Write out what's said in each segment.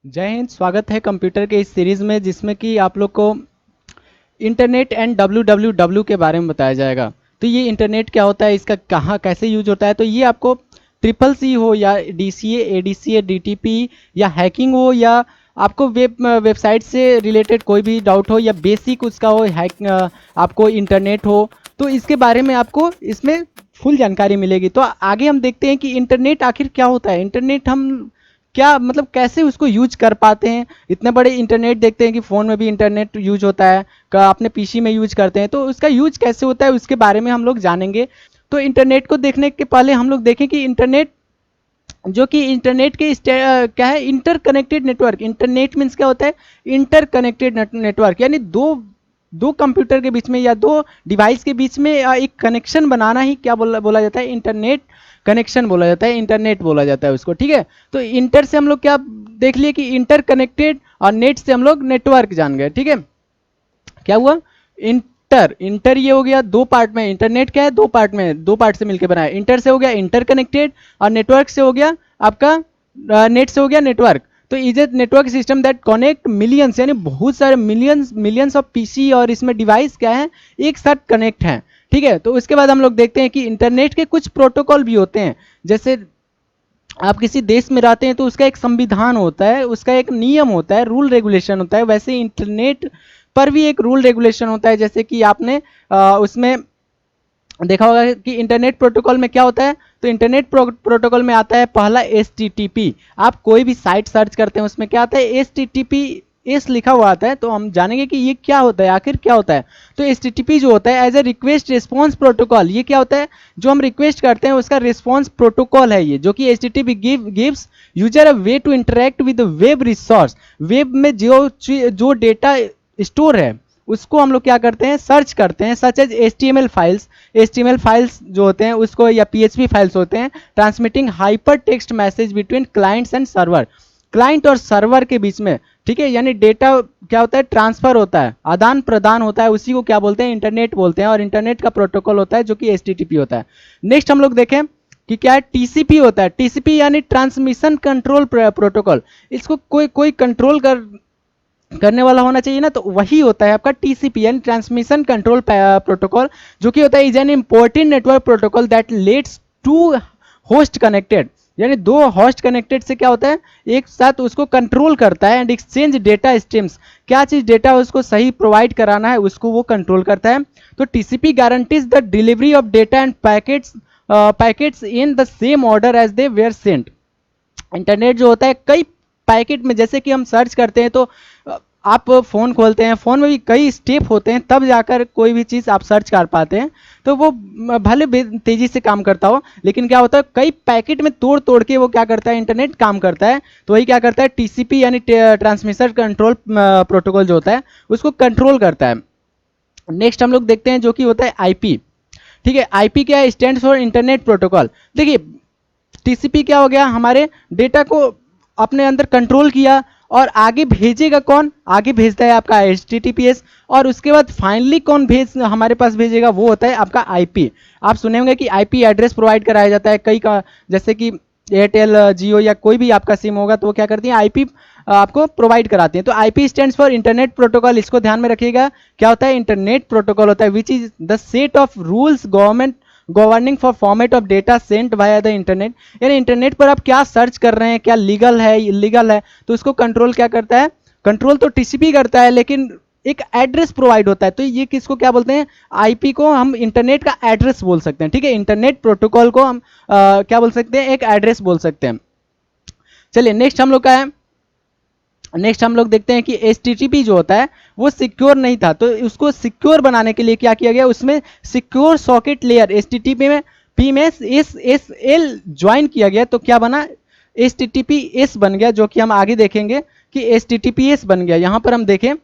जय हिंद। स्वागत है कंप्यूटर के इस सीरीज़ में जिसमें कि आप लोग को इंटरनेट एंड डब्ल्यू के बारे में बताया जाएगा। तो ये इंटरनेट क्या होता है, इसका कहाँ कैसे यूज होता है, तो ये आपको ट्रिपल सी हो या DCA ADCA DTP या हैकिंग हो या आपको वेबसाइट से रिलेटेड कोई भी डाउट हो या बेसिक उसका हो आपको इंटरनेट हो, तो इसके बारे में आपको इसमें फुल जानकारी मिलेगी। तो आगे हम देखते हैं कि इंटरनेट आखिर क्या होता है, इंटरनेट हम क्या मतलब कैसे उसको यूज कर पाते हैं। इतने बड़े इंटरनेट देखते हैं कि फ़ोन में भी इंटरनेट यूज होता है, का अपने पीसी में यूज करते हैं, तो उसका यूज कैसे होता है उसके बारे में हम लोग जानेंगे। तो इंटरनेट को देखने के पहले हम लोग देखें कि इंटरनेट जो कि इंटरनेट के क्या है, इंटरकनेक्टेड नेटवर्क। इंटरनेट मीन्स क्या होता है, इंटरकनेक्टेड नेटवर्क, यानी दो दो कंप्यूटर के बीच में या दो डिवाइस के बीच में एक कनेक्शन बनाना ही क्या बोला जाता है, इंटरनेट कनेक्शन बोला जाता है, इंटरनेट बोला जाता है उसको। ठीक है, तो इंटर से हम लोग क्या देख लिए कि इंटरकनेक्टेड, और नेट से हम लोग नेटवर्क जान गए। ठीक है, क्या हुआ, इंटर इंटर ये हो गया दो पार्ट में। इंटरनेट क्या है, दो पार्ट में, दो पार्ट से मिलकर बना है। इंटर से हो गया इंटरकनेक्टेड, और नेटवर्क से हो गया आपका नेट से हो गया नेटवर्क। तो is a network system that connect millions, यानी बहुत सारे मिलियंस मिलियंस ऑफ पीसी और इसमें डिवाइस क्या है, एक साथ कनेक्ट हैं। ठीक है, तो उसके बाद हम लोग देखते हैं कि इंटरनेट के कुछ प्रोटोकॉल भी होते हैं। जैसे आप किसी देश में रहते हैं तो उसका एक संविधान होता है, उसका एक नियम होता है, रूल रेगुलेशन होता है। वैसे ही इंटरनेट पर भी एक रूल रेगुलेशन होता है। जैसे कि आपने उसमें देखा होगा कि इंटरनेट प्रोटोकॉल में क्या होता है, तो इंटरनेट प्रोटोकॉल में आता है पहला HTTP। आप कोई भी साइट सर्च करते हैं उसमें क्या आता है, HTTP एस लिखा हुआ आता है। तो हम जानेंगे कि ये क्या होता है, आखिर क्या होता है। तो HTTP जो होता है as a request response protocol, ये क्या होता है, जो हम रिक्वेस्ट करते हैं उसका रिस्पॉन्स प्रोटोकॉल है ये, जो कि HTTP gives user a way to interact with web resource. Web में जो डेटा स्टोर है उसको हम लोग क्या करते हैं, सर्च करते हैं, सच एज HTML फाइल्स जो होते हैं उसको, या PHP फाइल्स होते हैं, transmitting hyper text message between clients and server, client और सर्वर के बीच में। ठीक है, यानी डेटा क्या होता है, ट्रांसफर होता है, आदान प्रदान होता है, उसी को क्या बोलते हैं, इंटरनेट बोलते हैं। और इंटरनेट का प्रोटोकॉल होता है जो कि HTTP होता है। नेक्स्ट हम लोग देखें कि क्या है, TCP होता है। TCP यानी ट्रांसमिशन कंट्रोल प्रोटोकॉल। इसको कोई कंट्रोल करने वाला होना चाहिए ना, तो वही होता है आपका TCP यानी ट्रांसमिशन कंट्रोल प्रोटोकॉल, जो कि होता है is an important network protocol that lets two host connected, यानी दो होस्ट कनेक्टेड से क्या होता है, एक साथ उसको कंट्रोल करता है एंड एक्सचेंज डेटा स्ट्रीम्स। क्या चीज डेटा उसको सही प्रोवाइड कराना है उसको वो कंट्रोल करता है। तो TCP guarantees the delivery of data and packets in the same order as they were sent. Internet जो होता है कई पैकेट में, जैसे कि हम सर्च करते हैं तो आप फ़ोन खोलते हैं, फ़ोन में भी कई स्टेप होते हैं तब जाकर कोई भी चीज़ आप सर्च कर पाते हैं। तो वो भले तेज़ी से काम करता हो, लेकिन क्या होता है कई पैकेट में तोड़ तोड़ के वो क्या करता है, इंटरनेट काम करता है। तो वही क्या करता है, TCP यानी ट्रांसमिशन कंट्रोल प्रोटोकॉल जो होता है उसको कंट्रोल करता है। नेक्स्ट हम लोग देखते हैं जो कि होता है IP। ठीक है, IP क्या है, स्टैंड फॉर इंटरनेट प्रोटोकॉल। देखिए TCP क्या हो गया, हमारे डेटा को अपने अंदर कंट्रोल किया, और आगे भेजेगा कौन, आगे भेजता है आपका HTTPS। और उसके बाद फाइनली कौन हमारे पास भेजेगा, वो होता है आपका IP। आप सुने होंगे कि IP एड्रेस प्रोवाइड कराया जाता है कई का, जैसे कि एयरटेल जियो या कोई भी आपका सिम होगा तो वो क्या करती है, IP आपको प्रोवाइड कराती है। तो IP stands for internet protocol, इसको ध्यान में रखिएगा। क्या होता है, इंटरनेट प्रोटोकॉल होता है which is the set of rules governing for format of data sent via the internet. यानी इंटरनेट पर आप क्या सर्च कर रहे हैं, क्या लीगल है इलीगल है, तो उसको कंट्रोल क्या करता है, कंट्रोल तो TCP करता है, लेकिन एक एड्रेस प्रोवाइड होता है। तो ये किसको क्या बोलते हैं, IP को हम इंटरनेट का एड्रेस बोल सकते हैं। ठीक है, इंटरनेट प्रोटोकॉल को हम क्या बोल सकते हैं, एक एड्रेस बोल सकते हैं। चलिए नेक्स्ट हम लोग का है, नेक्स्ट हम लोग देखते हैं कि HTTP जो होता है वो सिक्योर नहीं था, तो उसको सिक्योर बनाने के लिए क्या किया गया, उसमें सिक्योर सॉकेट लेयर HTTP में पी में SSL ज्वाइन किया गया। तो क्या बना, HTTPS बन गया, जो कि हम आगे देखेंगे कि HTTPS बन गया। यहां पर हम देखें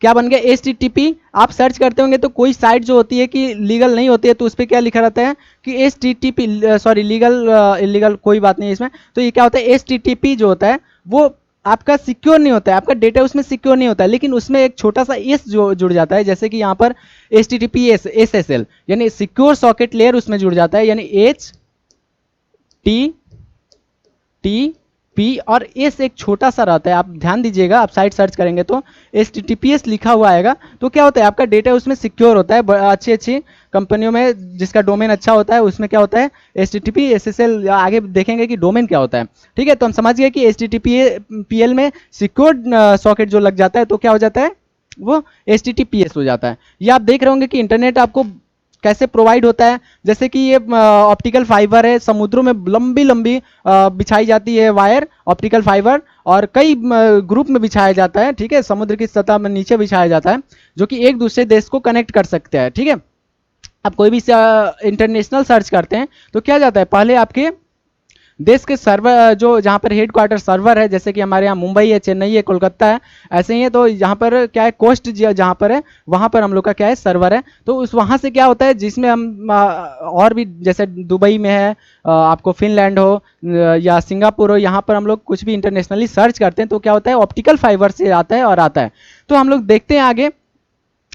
क्या बन गया, HTTP। आप सर्च करते होंगे तो कोई साइट जो होती है कि लीगल नहीं होती है तो उस पर क्या लिखा रहता है कि HTTP, सॉरी लीगल इलीगल कोई बात नहीं है इसमें। तो ये क्या होता है, HTTP जो होता है वो आपका सिक्योर नहीं होता है, आपका डेटा उसमें सिक्योर नहीं होता है, लेकिन उसमें एक छोटा सा एस जो जुड़ जाता है, जैसे कि यहाँ पर HTTPS SSL यानी सिक्योर सॉकेट लेयर उसमें जुड़ जाता है, यानी HTTPS पी और एस एक छोटा सा रहता है, आप ध्यान दीजिएगा, आप साइट सर्च करेंगे तो HTTPS लिखा हुआ आएगा। तो क्या होता है, आपका डेटा उसमें सिक्योर होता है। अच्छी अच्छी कंपनियों में जिसका डोमेन अच्छा होता है उसमें क्या होता है, HTTP SSL, आगे देखेंगे कि डोमेन क्या होता है। ठीक है, तो हम समझ गए कि HTTPL में सिक्योर सॉकेट जो लग जाता है तो क्या हो जाता है, वो HTTPS हो जाता है। ये आप देख रहे होंगे कि इंटरनेट आपको कैसे प्रोवाइड होता है। जैसे कि ये ऑप्टिकल फाइबर है, समुद्रों में लंबी लंबी बिछाई जाती है वायर, ऑप्टिकल फाइबर, और कई ग्रुप में बिछाया जाता है। ठीक है, समुद्र की सतह में नीचे बिछाया जाता है, जो कि एक दूसरे देश को कनेक्ट कर सकते हैं। ठीक है, आप कोई भी इंटरनेशनल सर्च करते हैं तो क्या जाता है, पहले आपके देश के सर्वर जो जहाँ पर हेड क्वार्टर सर्वर है, जैसे कि हमारे यहाँ मुंबई है, चेन्नई है, कोलकाता है, ऐसे ही है। तो यहाँ पर क्या है, कोस्ट जहाँ पर है वहाँ पर हम लोग का क्या है, सर्वर है। तो उस वहाँ से क्या होता है, जिसमें हम और भी जैसे दुबई में है, आपको फिनलैंड हो या सिंगापुर हो, यहाँ पर हम लोग कुछ भी इंटरनेशनली सर्च करते हैं तो क्या होता है, ऑप्टिकल फाइबर से आता है और आता है। तो हम लोग देखते हैं आगे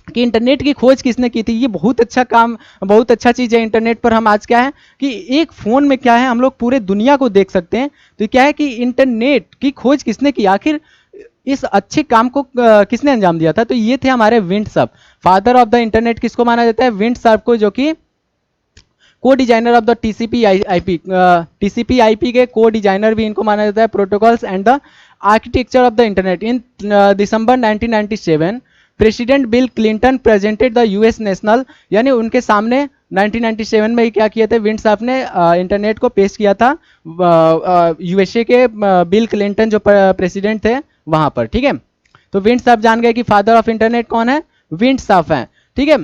कि इंटरनेट की खोज किसने की थी। ये बहुत अच्छा काम, बहुत अच्छा चीज़ है। इंटरनेट पर हम आज क्या है कि एक फ़ोन में क्या है, हम लोग पूरे दुनिया को देख सकते हैं। तो क्या है कि इंटरनेट की खोज किसने की, आखिर इस अच्छे काम को किसने अंजाम दिया था। तो ये थे हमारे Windsurf. Father of the internet किसको माना जाता है, विंडसर्फ को, जो कि को designer of the TCP IP के को डिजाइनर भी इनको माना जाता है। Protocols and the architecture of the internet. In December 1997 president bill Clinton presented the US national, यानी उनके सामने 1997 में क्या किए थे, विंडसर्फ ने इंटरनेट को पेश किया था यूएसए के बिल क्लिंटन जो प्रेसिडेंट थे वहां पर। ठीक है, तो विंडसर्फ जान गए कि फादर ऑफ इंटरनेट कौन है, विंडसर्फ है। ठीक है,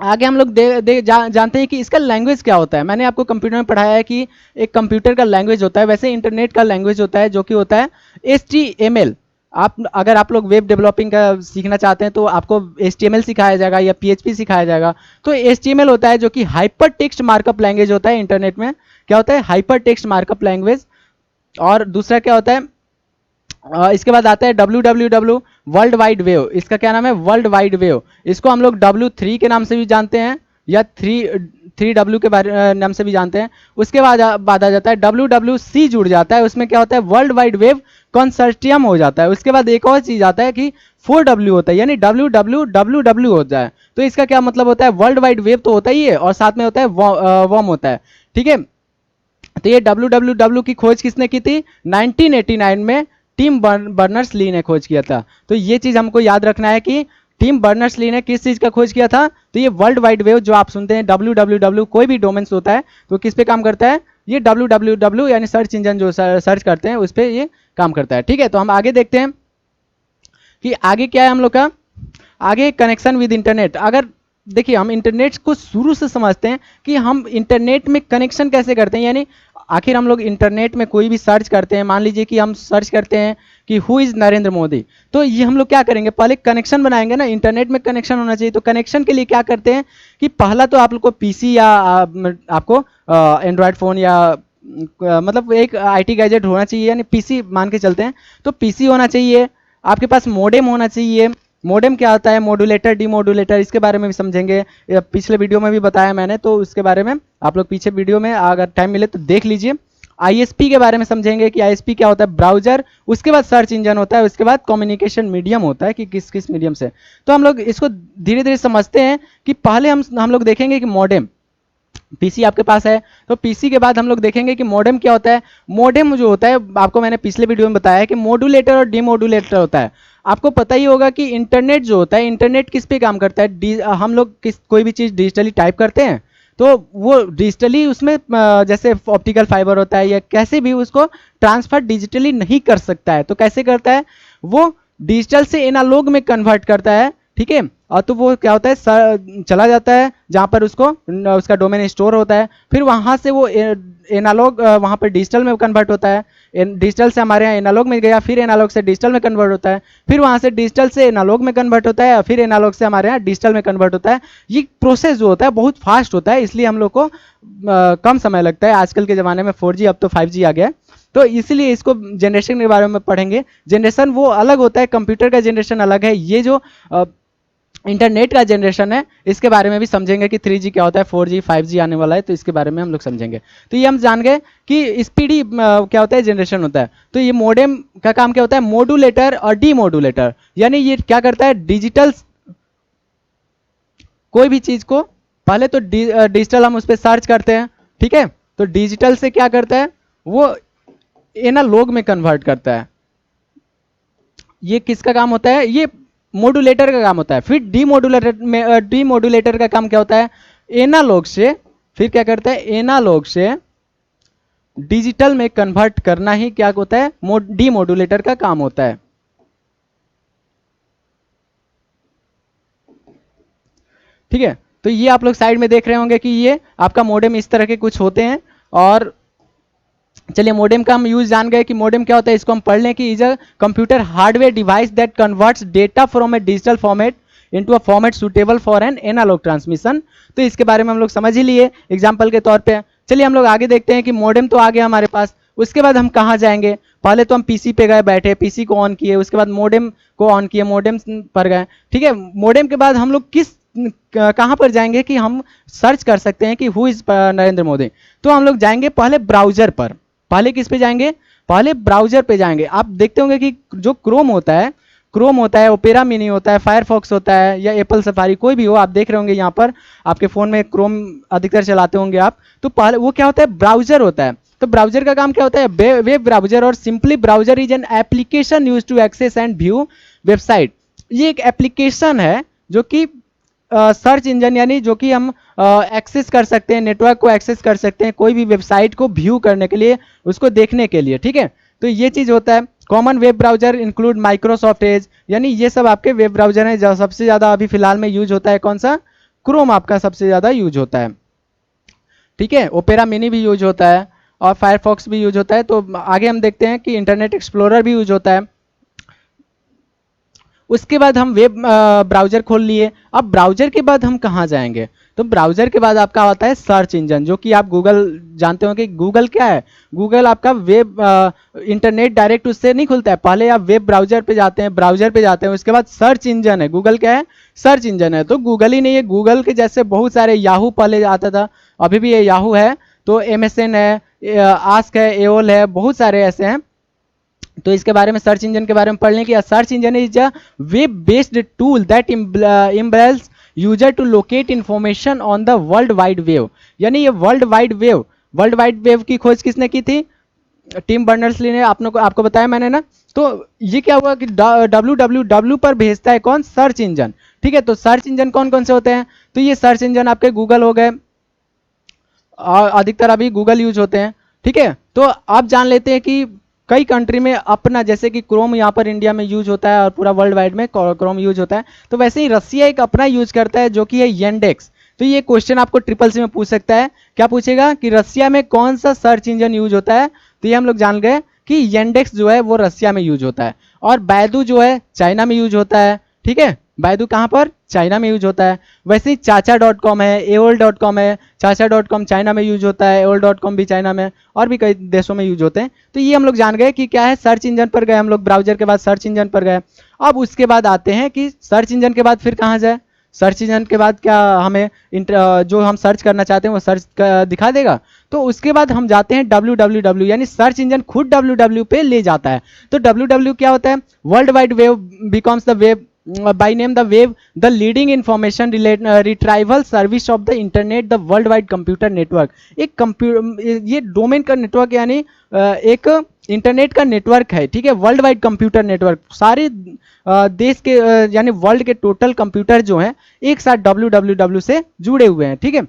आगे हम लोग जानते हैं कि इसका लैंग्वेज क्या होता है। मैंने आपको कंप्यूटर में पढ़ाया है कि एक कंप्यूटर का लैंग्वेज होता है, वैसे इंटरनेट का लैंग्वेज होता है जो कि होता है HTML। अगर आप लोग वेब डेवलपिंग का सीखना चाहते हैं तो आपको HTML सिखाया जाएगा या PHP सिखाया जाएगा। तो HTML होता है जो कि हाइपर टेक्स्ट मार्कअप लैंग्वेज होता है। इंटरनेट में क्या होता है, हाइपर टेक्स्ट मार्कअप लैंग्वेज। और दूसरा क्या होता है, इसके बाद आता है WWW, वर्ल्ड वाइड वेव। इसका क्या नाम है, वर्ल्ड वाइड वेव। इसको हम लोग W3 के नाम से भी जानते हैं या 3W के बारे नाम से भी जानते हैं। उसके बाद आ जाता है WWC, जुड़ जाता है, उसमें क्या होता है, वर्ल्ड वाइड वेव कंसोर्टियम हो जाता है। उसके बाद एक और चीज आता है कि 4W होता है, यानी WWWW होता है। तो इसका क्या मतलब होता है, वर्ल्ड वाइड वेव तो होता ही है और साथ में होता है वर्म होता है। ठीक है, तो ये WWW की खोज किसने की थी, 1989 में टिम बर्नर्स ली ने खोज किया था। तो ये चीज हमको याद रखना है कि टिम बर्नर्स ली ने किस चीज का खोज किया था। तो ये वर्ल्ड वाइड वेव जो आप सुनते हैं WWW, कोई भी डोमेन्स होता है तो किस पे काम करता है, ये WWW यानी सर्च इंजन जो सर्च करते हैं उस पर ये काम करता है। ठीक है, तो हम आगे देखते हैं कि आगे क्या है हम लोग का, आगे कनेक्शन विद इंटरनेट। अगर देखिए हम इंटरनेट को शुरू से समझते हैं कि हम इंटरनेट में कनेक्शन कैसे करते हैं, यानी आखिर हम लोग इंटरनेट में कोई भी सर्च करते हैं, मान लीजिए कि हम सर्च करते हैं कि हु इज नरेंद्र मोदी, तो ये हम लोग क्या करेंगे, पहले कनेक्शन बनाएंगे ना, इंटरनेट में कनेक्शन होना चाहिए। तो कनेक्शन के लिए क्या करते हैं कि पहला तो आप लोग को पीसी या आपको एंड्रॉयड फोन या मतलब एक IT गैजेट होना चाहिए, यानी पीसी मान के चलते हैं। तो पीसी होना चाहिए, आपके पास मोडेम होना चाहिए। मोडेम क्या होता है, मॉड्यूलेटर, डीमॉड्यूलेटर, इसके बारे में भी समझेंगे, पिछले वीडियो में भी बताया मैंने, तो उसके बारे में आप लोग पीछे वीडियो में अगर टाइम मिले तो देख लीजिए। ISP के बारे में समझेंगे कि ISP क्या होता है, ब्राउजर, उसके बाद सर्च इंजन होता है, उसके बाद कम्युनिकेशन मीडियम होता है कि किस किस मीडियम से। तो हम लोग इसको धीरे धीरे समझते हैं कि पहले हम लोग देखेंगे कि मॉडेम, पीसी आपके पास है तो पीसी के बाद हम लोग देखेंगे कि मॉडेम क्या होता है। मॉडेम जो होता है, आपको मैंने पिछले वीडियो में बताया कि मॉड्यूलेटर और डीमॉड्यूलेटर होता है। आपको पता ही होगा कि इंटरनेट जो होता है, इंटरनेट किस पे काम करता है, हम लोग कोई भी चीज़ डिजिटली टाइप करते हैं तो वो डिजिटली उसमें जैसे ऑप्टिकल फाइबर होता है या कैसे भी उसको ट्रांसफर डिजिटली नहीं कर सकता है। तो कैसे करता है, वो डिजिटल से एनालॉग में कन्वर्ट करता है। ठीक है, और तो वो क्या होता है, चला जाता है जहाँ पर उसका डोमेन स्टोर होता है, फिर वहाँ से वो एनालॉग वहाँ पर डिजिटल में कन्वर्ट होता है, डिजिटल से हमारे यहाँ एनालॉग में गया, फिर एनालॉग से डिजिटल में कन्वर्ट होता है, फिर वहाँ से डिजिटल से एनालॉग में कन्वर्ट होता है, फिर एनालॉग से हमारे यहाँ डिजिटल में कन्वर्ट होता है। ये प्रोसेस जो होता है बहुत फास्ट होता है, इसलिए हम लोग को कम समय लगता है। आजकल के ज़माने में 4G, अब तो 5G आ गया है, तो इसीलिए इसको जनरेशन के बारे में पढ़ेंगे। जनरेशन वो अलग होता है, कंप्यूटर का जनरेशन अलग है। ये जो इंटरनेट का जनरेशन है, इसके बारे में भी समझेंगे कि 3G क्या होता है, 4G 5G आने वाला है, तो इसके बारे में हम लोग समझेंगे। तो ये हम जान गए कि स्पीडी क्या होता है, जनरेशन होता है। तो ये मोडेम का काम क्या होता है, मॉड्यूलेटर और डीमॉड्यूलेटर, यानी ये क्या करता है, डिजिटल कोई भी चीज को पहले तो डिजिटल हम उस पर सर्च करते हैं, ठीक है, तो डिजिटल से क्या करता है, वो एनालॉग में कन्वर्ट करता है। ये किसका काम होता है, ये मॉड्यूलेटर का काम होता है। फिर डीमॉड्यूलेटर का काम क्या होता है, एनालॉग से फिर क्या करता है, एनालॉग से डिजिटल में कन्वर्ट करना ही क्या होता है, डीमॉड्यूलेटर का काम होता है। ठीक है, तो ये आप लोग साइड में देख रहे होंगे कि ये आपका मॉडेम इस तरह के कुछ होते हैं। और चलिए मॉडेम का हम यूज जान गए कि मॉडेम क्या होता है, इसको हम पढ़ लें कि is a computer hardware device that converts data from a digital format into a format suitable for an analogue transmission. तो इसके बारे में हम लोग समझ ही लिए एग्जांपल के तौर पे। चलिए हम लोग आगे देखते हैं कि मॉडेम तो आ गया हमारे पास, उसके बाद हम कहाँ जाएंगे। पहले तो हम पीसी पे गए, बैठे पीसी को ऑन किए, उसके बाद मॉडेम को ऑन किए, मॉडेम पर गए, ठीक है। मॉडेम के बाद हम लोग कहाँ पर जाएंगे कि हम सर्च कर सकते हैं कि हु इज नरेंद्र मोदी। तो हम लोग जाएंगे पहले ब्राउजर पर। पहले किस पे जाएंगे, पहले ब्राउजर पे जाएंगे। आप देखते होंगे कि जो क्रोम होता है, ओपेरा मिनी होता है, फायरफॉक्स होता है, या एप्पल सफारी, कोई भी हो, आप देख रहे होंगे यहाँ पर आपके फोन में क्रोम अधिकतर चलाते होंगे आप। तो पहले वो क्या होता है, ब्राउजर होता है। तो ब्राउजर का काम क्या होता है, वेब ब्राउजर और simply browser is an application use to access and view website. ये एक एप्लीकेशन है जो कि सर्च इंजन, यानी जो कि हम एक्सेस कर सकते हैं, नेटवर्क को एक्सेस कर सकते हैं, कोई भी वेबसाइट को व्यू करने के लिए, उसको देखने के लिए, ठीक है। तो ये चीज होता है। Common web browser include Microsoft Edge, यानी ये सब आपके वेब ब्राउजर हैं। जो सबसे ज्यादा अभी फिलहाल में यूज होता है कौन सा, क्रोम आपका सबसे ज्यादा यूज होता है, ठीक है। ओपेरा मिनी भी यूज होता है और फायरफॉक्स भी यूज होता है। तो आगे हम देखते हैं कि इंटरनेट एक्सप्लोरर भी यूज होता है। उसके बाद हम वेब ब्राउजर खोल लिए। अब ब्राउजर के बाद हम कहाँ जाएंगे, तो ब्राउजर के बाद आपका आता है सर्च इंजन, जो कि आप गूगल जानते हो कि गूगल क्या है। गूगल आपका वेब इंटरनेट डायरेक्ट उससे नहीं खुलता है, पहले आप वेब ब्राउजर पे जाते हैं, उसके बाद सर्च इंजन है। गूगल क्या है, सर्च इंजन है। तो गूगल ही नहीं है, गूगल के जैसे बहुत सारे, याहू पहले आता था, अभी भी ये याहू है, तो MSN है, आस्क है, एओल है, बहुत सारे ऐसे हैं। तो इसके बारे में, सर्च इंजन के बारे में पढ़ लें कि search engine is a web based tool that enables user to locate information on the world wide web. यानी ये वर्ल्ड वाइड वेव की खोज किसने की थी, टिम बर्नर्स-ली ने। आपको बताया मैंने ना। तो ये क्या हुआ कि www पर भेजता है कौन, सर्च इंजन, ठीक है। तो सर्च इंजन कौन कौन से होते हैं, तो ये सर्च इंजन आपके गूगल हो गए, और अधिकतर अभी गूगल यूज होते हैं, ठीक है। तो आप जान लेते हैं कि कई कंट्री में अपना, जैसे कि क्रोम यहाँ पर इंडिया में यूज होता है और पूरा वर्ल्ड वाइड में क्रोम यूज होता है, तो वैसे ही रसिया एक अपना यूज करता है जो कि है येंडेक्स। तो ये क्वेश्चन आपको SSC में पूछ सकता है, क्या पूछेगा कि रसिया में कौन सा सर्च इंजन यूज होता है। तो ये हम लोग जान गए कि येंडेक्स जो है वो रसिया में यूज होता है, और बैदू जो है चाइना में यूज होता है, ठीक है। बैदू कहाँ पर, चाइना में यूज होता है। वैसे ही चाचा.com है, एओल.com है, चाचा.com चाइना में यूज होता है, एओल.com भी चाइना में, और भी कई देशों में यूज होते हैं। तो ये हम लोग जान गए कि क्या है, सर्च इंजन पर गए हम लोग, ब्राउजर के बाद सर्च इंजन पर गए। अब उसके बाद आते हैं कि सर्च इंजन के बाद फिर कहाँ जाए। सर्च इंजन के बाद क्या हमें जो हम सर्च करना चाहते हैं वो सर्च दिखा देगा। तो उसके बाद हम जाते हैं www, यानी सर्च इंजन खुद www पे ले जाता है। तो www क्या होता है, world wide wave becomes the web by name the wave, the leading information retrieval service of the internet, the world wide computer network। एक कंप्यूटर, ये डोमेन का नेटवर्क, यानी एक इंटरनेट का नेटवर्क है, ठीक है। वर्ल्ड वाइड कंप्यूटर नेटवर्क, सारे देश के यानी वर्ल्ड के टोटल कंप्यूटर जो हैं एक साथ www से जुड़े हुए हैं, ठीक है।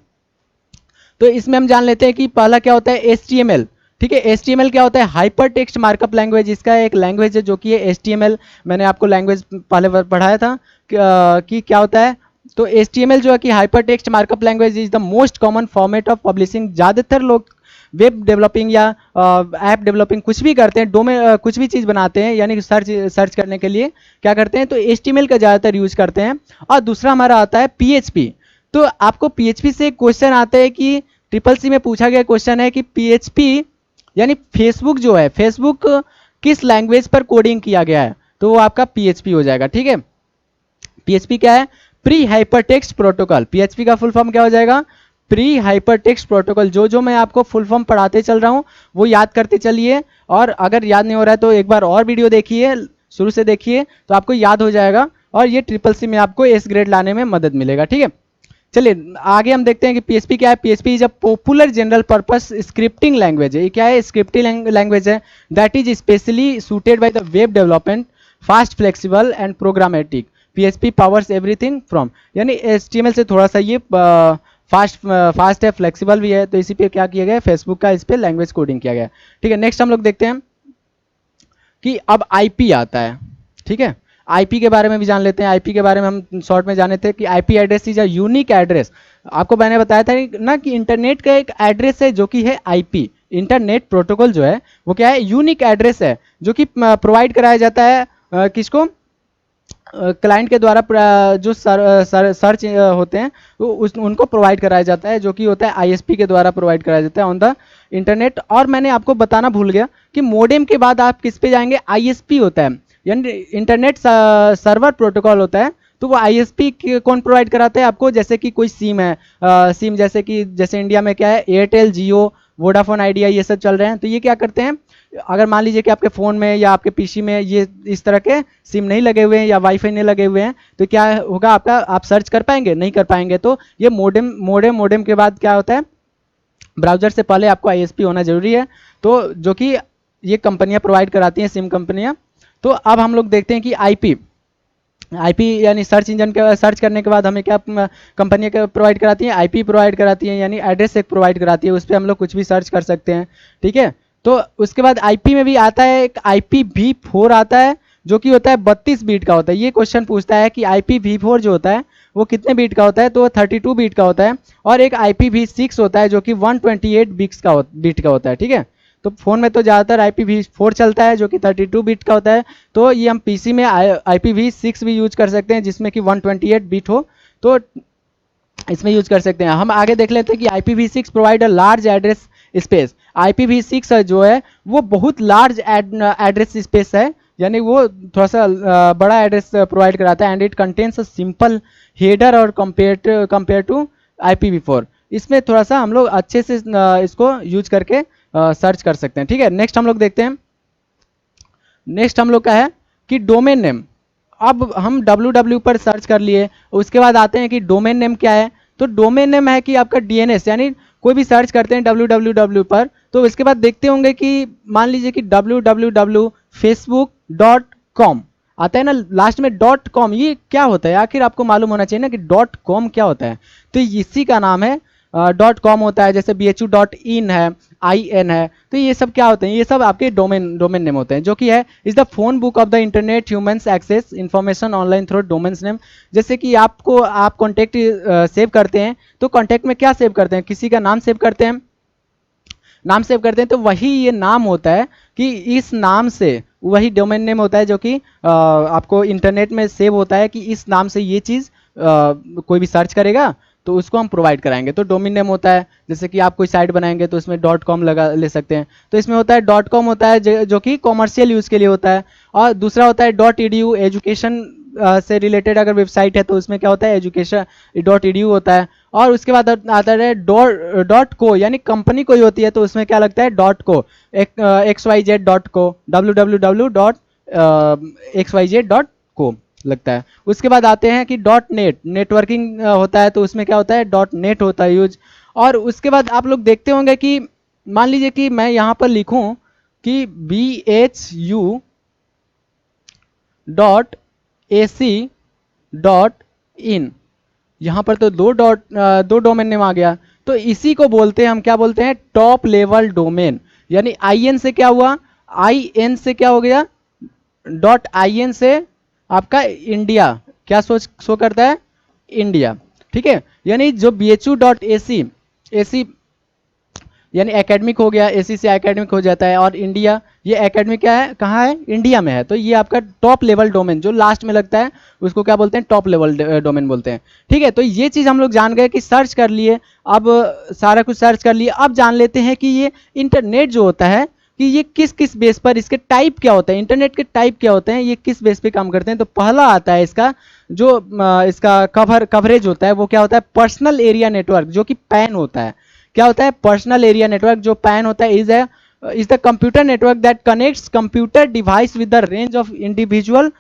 तो इसमें हम जान लेते हैं कि पहला क्या होता है, HTML, ठीक है। HTML क्या होता है, हाइपर टेक्स्ट मार्कअप लैंग्वेज। इसका एक लैंग्वेज है जो कि है HTML। मैंने आपको लैंग्वेज पहले पढ़ाया था कि क्या होता है। तो HTML जो है कि hyper text markup language is the most common format of publishing. ज़्यादातर लोग वेब डेवलपिंग या ऐप डेवलपिंग कुछ भी करते हैं, डोमेन कुछ भी चीज़ बनाते हैं, यानी सर्च करने के लिए क्या करते हैं, तो HTML का ज़्यादातर यूज करते हैं। और दूसरा हमारा आता है PHP। तो आपको PHP से क्वेश्चन आता है कि SSC में पूछा गया क्वेश्चन है कि PHP यानी फेसबुक जो है, फेसबुक किस लैंग्वेज पर कोडिंग किया गया है, तो वो आपका PHP हो जाएगा, ठीक है। PHP क्या है, प्री हाइपरटेक्स्ट प्रोटोकॉल, पीएचपी का फुल फॉर्म क्या हो जाएगा? Pre hypertext protocol. जो मैं आपको फुल फॉर्म पढ़ाते चल रहा हूँ वो याद करते चलिए, और अगर याद नहीं हो रहा है तो एक बार और वीडियो देखिए, शुरू से देखिए तो आपको याद हो जाएगा, और ये ट्रिपल सी में आपको एस ग्रेड लाने में मदद मिलेगा। ठीक है, चलिए आगे हम देखते हैं कि पीएचपी क्या है। PHP is a popular general purpose scripting language है। ये क्या है? स्क्रिप्टिंग लैंग्वेज है that is specially suited by the web development, fast flexible and programmatic. PHP powers everything from, यानी एचटीएमएल से थोड़ा सा ये फास्ट है, फ्लेक्सिबल भी है, तो इसी पे क्या किया गया है? फेसबुक का इस पे लैंग्वेज कोडिंग किया गया है। ठीक है, नेक्स्ट हम लोग देखते हैं कि अब आईपी आता है। ठीक है, आईपी के बारे में भी जान लेते हैं। आईपी के बारे में हम शॉर्ट में जाने थे कि IP address is a unique address. आपको मैंने बताया था ना कि इंटरनेट का एक एड्रेस है जो कि है आईपी। इंटरनेट प्रोटोकॉल जो है वो क्या है? यूनिक एड्रेस है जो कि प्रोवाइड कराया जाता है किसको? क्लाइंट के द्वारा जो सर्च होते हैं उनको प्रोवाइड कराया जाता है, जो कि होता है आईएसपी के द्वारा प्रोवाइड कराया जाता है ऑन द इंटरनेट। और मैंने आपको बताना भूल गया कि मोडेम के बाद आप किस पे जाएंगे? आईएसपी होता है, यानी इंटरनेट सर्वर प्रोटोकॉल होता है। तो वो आईएसपी कौन प्रोवाइड कराता है आपको? जैसे कि कोई सिम है, सिम जैसे इंडिया में क्या है? एयरटेल, जियो, वोडाफोन आइडिया, ये सब चल रहे हैं। तो ये क्या करते हैं? अगर मान लीजिए कि आपके फ़ोन में या आपके पीसी में ये इस तरह के सिम नहीं लगे हुए हैं या वाईफाई नहीं लगे हुए हैं, तो क्या होगा आपका? आप सर्च कर पाएंगे? नहीं कर पाएंगे। तो ये मोडेम के बाद क्या होता है? ब्राउजर से पहले आपको आईएसपी होना जरूरी है, तो जो कि ये कंपनियां प्रोवाइड कराती हैं, सिम कंपनियां। तो अब हम लोग देखते हैं कि आईपी यानी सर्च इंजन के सर्च करने के बाद हमें क्या कंपनियां प्रोवाइड कराती हैं? आईपी प्रोवाइड कराती हैं, यानी एड्रेस एक प्रोवाइड कराती है, उस पर हम लोग कुछ भी सर्च कर सकते हैं। ठीक है, तो उसके बाद आईपी में भी आता है एक IPv4 आता है, जो कि होता है 32 बीट का होता है। ये क्वेश्चन पूछता है कि IPv4 जो होता है वो कितने बीट का होता है? तो 32 बीट का होता है। और एक IPv6 होता है जो कि 128 बीट का होता है। ठीक है, तो फोन में तो ज़्यादातर IPv4 चलता है जो कि 32 बीट का होता है। तो ये हम पीसी में IPv6 भी यूज कर सकते हैं जिसमें कि 128 बीट हो, तो इसमें यूज कर सकते हैं। हम आगे देख लेते हैं कि IPv6 provide a large address space. IPv6 जो है वो बहुत लार्ज एड्रेस स्पेस है, यानी वो थोड़ा सा बड़ा एड्रेस प्रोवाइड कराता है। And it contains a simple header और कंपेयर टू IPv4। इसमें थोड़ा सा हम लोग अच्छे से इसको यूज करके सर्च कर सकते हैं। ठीक है, नेक्स्ट हम लोग देखते हैं। नेक्स्ट हम लोग का है कि डोमेन नेम। अब हम www पर सर्च कर लिए, उसके बाद आते हैं कि डोमेन नेम क्या है। तो डोमेन नेम है कि आपका डीएनएस, यानी कोई भी सर्च करते हैं www पर, तो इसके बाद देखते होंगे कि मान लीजिए कि www.facebook.com आता है ना, लास्ट में .com। ये क्या होता है? आखिर आपको मालूम होना चाहिए ना कि .com क्या होता है। तो इसी का नाम है .com होता है। जैसे bhu.in है, IN है, तो ये सब क्या होते हैं? ये सब आपके डोमेन नेम होते हैं, जो कि है is the phone book of the internet humans access information online through domains name. जैसे कि आप कॉन्टैक्ट सेव करते हैं, तो कॉन्टैक्ट में क्या सेव करते हैं? किसी का नाम सेव करते हैं, तो वही ये नाम होता है कि इस नाम से वही डोमेन नेम होता है, जो कि आपको इंटरनेट में सेव होता है कि इस नाम से ये चीज़ कोई भी सर्च करेगा तो उसको हम प्रोवाइड कराएंगे। तो डोमेन नेम होता है, जैसे कि आप कोई साइट बनाएंगे तो उसमें .com लगा ले सकते हैं, तो इसमें होता है .com होता है जो कि कॉमर्शियल यूज़ के लिए होता है। और दूसरा होता है .edu, एजुकेशन से रिलेटेड अगर वेबसाइट है तो उसमें क्या होता है? एजुकेशन .edu होता है। और उसके बाद आता है .co, यानी कंपनी कोई होती है तो उसमें क्या लगता है? .co, xyz.co, www.xyz.co लगता है। उसके बाद आते हैं कि .net, नेटवर्किंग होता है, तो उसमें क्या होता है? .net होता है यूज। और उसके बाद आप लोग देखते होंगे कि मान लीजिए कि मैं यहाँ पर लिखूं कि bhu.ac.in, यहाँ पर तो दो डोमेन नेम आ गया। तो इसी को बोलते हैं, हम क्या बोलते हैं? Top level domain. यानी IN से क्या हुआ? IN से क्या हो गया? .in से आपका इंडिया क्या शो करता है? इंडिया। ठीक है, यानी जो bhu.ac यानी एकेडमिक हो गया, AC से एकेडमिक हो जाता है। और इंडिया, ये एकेडमिक क्या है? कहाँ है? इंडिया में है। तो ये आपका टॉप लेवल डोमेन जो लास्ट में लगता है उसको क्या बोलते हैं? टॉप लेवल डोमेन बोलते हैं। ठीक है, तो ये चीज़ हम लोग जान गए कि सर्च कर लिए, अब सारा कुछ सर्च कर लिए। अब जान लेते हैं कि ये इंटरनेट जो होता है कि ये किस किस बेस पर, इसके टाइप क्या होते हैं, इंटरनेट के टाइप क्या होते हैं, ये किस बेस पे काम करते हैं। तो पहला आता है इसका जो इसका कवरेज होता है वो क्या होता है, पर्सनल एरिया नेटवर्क, जो कि पैन होता है। क्या होता है, पर्सनल एरिया नेटवर्क जो पैन होता है is the computer network that connects computer device with the range of individual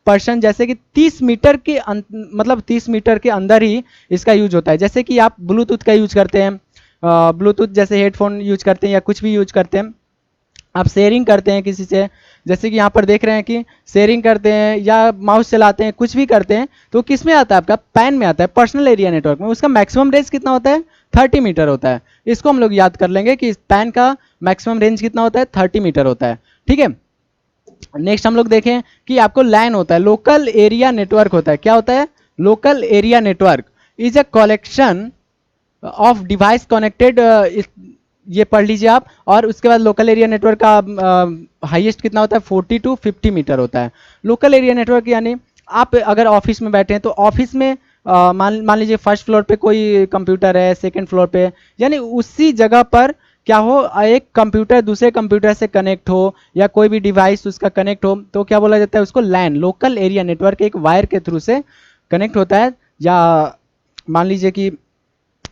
person. जैसे कि 30 मीटर के मतलब 30 मीटर के अंदर ही इसका यूज होता है। जैसे कि आप ब्लूटूथ का यूज करते हैं, ब्लूटूथ जैसे हेडफोन यूज करते हैं या कुछ भी यूज करते हैं, आप शेयरिंग करते हैं किसी से, जैसे कि यहाँ पर देख रहे हैं कि शेयरिंग करते हैं या माउस चलाते हैं, कुछ भी करते हैं, तो किस में आता है, आपका पैन में आता है, पर्सनल एरिया नेटवर्क में। उसका मैक्सिमम रेंज कितना होता है, 30 मीटर होता है। इसको हम लोग याद कर लेंगे कि पैन का मैक्सिमम रेंज कितना होता है, 30 मीटर होता है। ठीक है, नेक्स्ट हम लोग देखें कि आपको लैन होता है, लोकल एरिया नेटवर्क होता है। क्या होता है, local area network is a collection of device connected, ये पढ़ लीजिए आप। और उसके बाद लोकल एरिया नेटवर्क का हाईएस्ट कितना होता है, 40 to 50 मीटर होता है। लोकल एरिया नेटवर्क यानी आप अगर ऑफिस में बैठे हैं तो ऑफिस में मान लीजिए फर्स्ट फ्लोर पे कोई कंप्यूटर है, सेकंड फ्लोर पे, यानी उसी जगह पर क्या हो, एक कंप्यूटर दूसरे कंप्यूटर से कनेक्ट हो या कोई भी डिवाइस उसका कनेक्ट हो, तो क्या बोला जाता है उसको, लैन, लोकल एरिया नेटवर्क। एक वायर के थ्रू से कनेक्ट होता है, या मान लीजिए कि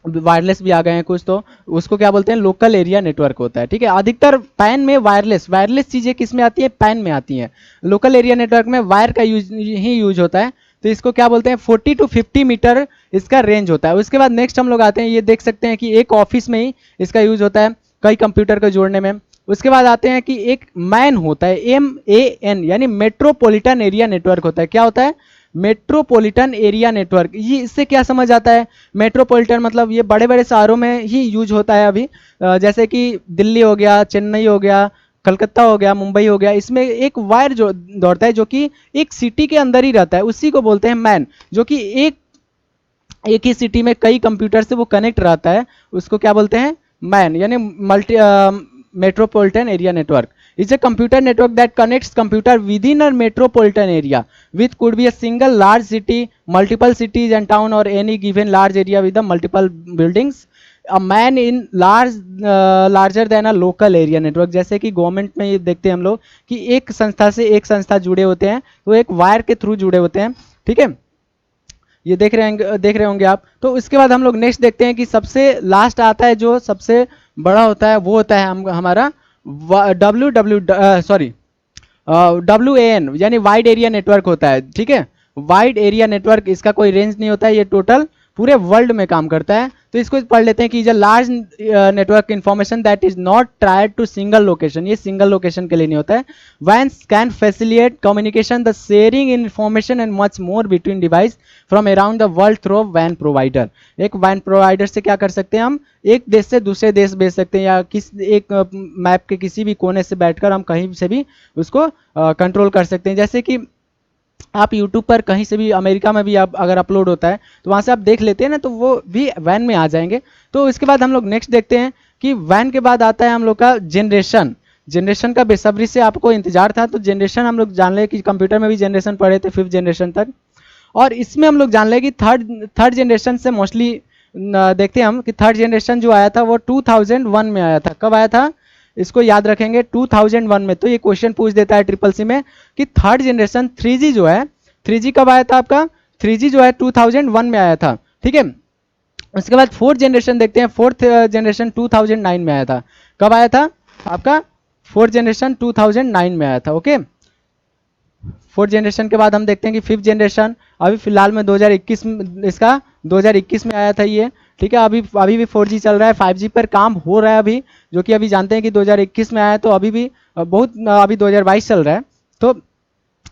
वायरलेस भी आ गए हैं कुछ, तो उसको क्या बोलते हैं, लोकल एरिया नेटवर्क होता है। ठीक है, अधिकतर पैन में वायरलेस चीजें किस में आती है, पैन में आती हैं। लोकल एरिया नेटवर्क में वायर का यूज होता है, तो इसको क्या बोलते हैं, 40 to 50 मीटर इसका रेंज होता है। उसके बाद नेक्स्ट हम लोग आते हैं, ये देख सकते हैं कि एक ऑफिस में ही इसका यूज होता है कई कंप्यूटर को जोड़ने में। उसके बाद आते हैं कि एक मैन होता है, MAN, यानी मेट्रोपॉलिटन एरिया नेटवर्क होता है। क्या होता है, मेट्रोपॉलिटन एरिया नेटवर्क। ये इससे क्या समझ आता है, मेट्रोपॉलिटन मतलब ये बड़े बड़े शहरों में ही यूज होता है अभी, जैसे कि दिल्ली हो गया, चेन्नई हो गया, कलकत्ता हो गया, मुंबई हो गया, इसमें एक वायर जो दौड़ता है जो कि एक सिटी के अंदर ही रहता है, उसी को बोलते हैं मैन। जो कि एक ही सिटी में कई कंप्यूटर से वो कनेक्ट रहता है, उसको क्या बोलते हैं, मैन, यानी multi metropolitan area network is a computer network that connects computer within a metropolitan area, which could be a single large city, multiple cities and town, or any given large area with the multiple buildings. A man in larger than a local area network। जैसे कि government में ये देखते हैं हम लोग कि एक संस्था से एक संस्था जुड़े होते हैं, तो एक वायर के थ्रू जुड़े होते हैं। ठीक है, ये देख रहे होंगे आप। तो उसके बाद हम लोग नेक्स्ट देखते हैं कि सबसे लास्ट आता है जो सबसे बड़ा होता है, वो होता है हमारा WAN, यानी वाइड एरिया नेटवर्क होता है। ठीक है, वाइड एरिया नेटवर्क, इसका कोई रेंज नहीं होता है, ये टोटल पूरे वर्ल्ड में काम करता है। तो इसको पढ़ लेते हैं कि is a large network information that is not tied to single location. ये सिंगल लोकेशन के लिए नहीं होता है। WAN can facilitate communication, the sharing information and much more between device from around the world through WAN provider. एक WAN provider से क्या कर सकते हैं, हम एक देश से दूसरे देश भेज सकते हैं, या एक मैप के किसी भी कोने से बैठकर हम कहीं से भी उसको कंट्रोल कर सकते हैं। जैसे कि आप YouTube पर कहीं से भी, अमेरिका में भी आप अगर अपलोड होता है तो वहाँ से आप देख लेते हैं ना, तो वो भी WAN में आ जाएंगे। तो इसके बाद हम लोग नेक्स्ट देखते हैं कि WAN के बाद आता है हम लोग का जनरेशन का बेसब्री से आपको इंतजार था। तो जनरेशन हम लोग जान ले कि कंप्यूटर में भी जनरेशन पढ़े थे 5th जनरेशन तक, और इसमें हम लोग जान ले कि थर्ड जनरेशन से मोस्टली देखते हैं हम कि थर्ड जनरेशन जो आया था वो 2001 में आया था। कब आया था, इसको याद रखेंगे, 2001 में। तो ये क्वेश्चन पूछ देता है ट्रिपल सी में कि थर्ड जनरेशन 3G जो है, 3G कब आया था आपका, 3G जो है 2001 में आया था। ठीक है, उसके बाद फोर्थ जनरेशन देखते हैं, फोर्थ जनरेशन 2009 में आया था। कब आया था आपका, फोर्थ जनरेशन 2009 में आया था। ओके, फोर्थ जनरेशन के बाद हम देखते हैं कि फिफ्थ जनरेशन अभी फिलहाल में 2021 में, इसका 2021 में आया था ये। ठीक है, अभी भी 4G चल रहा है, 5G पर काम हो रहा है अभी, जो कि अभी जानते हैं कि 2021 में आया, तो अभी भी अभी 2022 चल रहा है, तो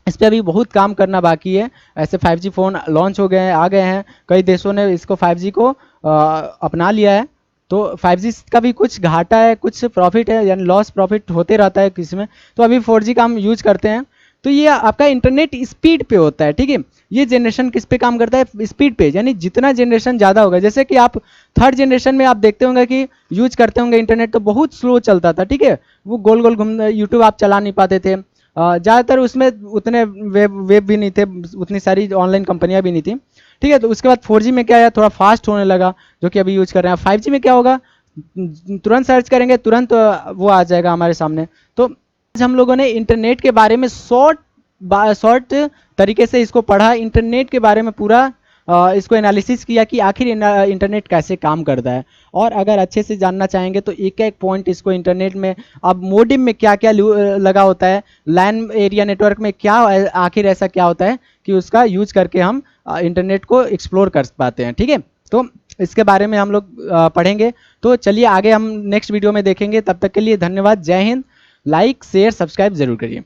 इस पर अभी बहुत काम करना बाकी है। ऐसे 5G फ़ोन लॉन्च हो गए हैं, आ गए हैं, कई देशों ने इसको 5G को अपना लिया है। तो 5G का भी कुछ घाटा है, कुछ प्रॉफिट है, यानी लॉस प्रॉफिट होते रहता है किसी में। तो अभी 4G का हम यूज करते हैं। तो ये आपका इंटरनेट स्पीड पे होता है। ठीक है, ये जनरेशन किस पे काम करता है, स्पीड पे, यानी जितना जनरेशन ज़्यादा होगा। जैसे कि आप थर्ड जनरेशन में आप देखते होंगे कि यूज करते होंगे इंटरनेट, तो बहुत स्लो चलता था। ठीक है, वो गोल गोल घूम, यूट्यूब आप चला नहीं पाते थे, ज़्यादातर उसमें उतने वेब भी नहीं थे, उतनी सारी ऑनलाइन कंपनियां भी नहीं थी। ठीक है, तो उसके बाद 4G में क्या है, थोड़ा फास्ट होने लगा, जो कि अभी यूज कर रहे हैं। 5G में क्या होगा, तुरंत सर्च करेंगे, तुरंत वो आ जाएगा हमारे सामने। तो हम लोगों ने इंटरनेट के बारे में शॉर्ट शॉर्ट तरीके से इसको पढ़ा, इंटरनेट के बारे में पूरा इसको एनालिसिस किया कि आखिर इंटरनेट कैसे काम करता है। और अगर अच्छे से जानना चाहेंगे तो एक एक पॉइंट इसको इंटरनेट में, अब मोडेम में क्या क्या लगा होता है, लैन एरिया नेटवर्क में क्या आखिर ऐसा क्या होता है कि उसका यूज करके हम इंटरनेट को एक्सप्लोर कर पाते हैं। ठीक है, तो इसके बारे में हम लोग पढ़ेंगे। तो चलिए आगे हम नेक्स्ट वीडियो में देखेंगे। तब तक के लिए धन्यवाद। जय हिंद। लाइक शेयर सब्सक्राइब जरूर करिए।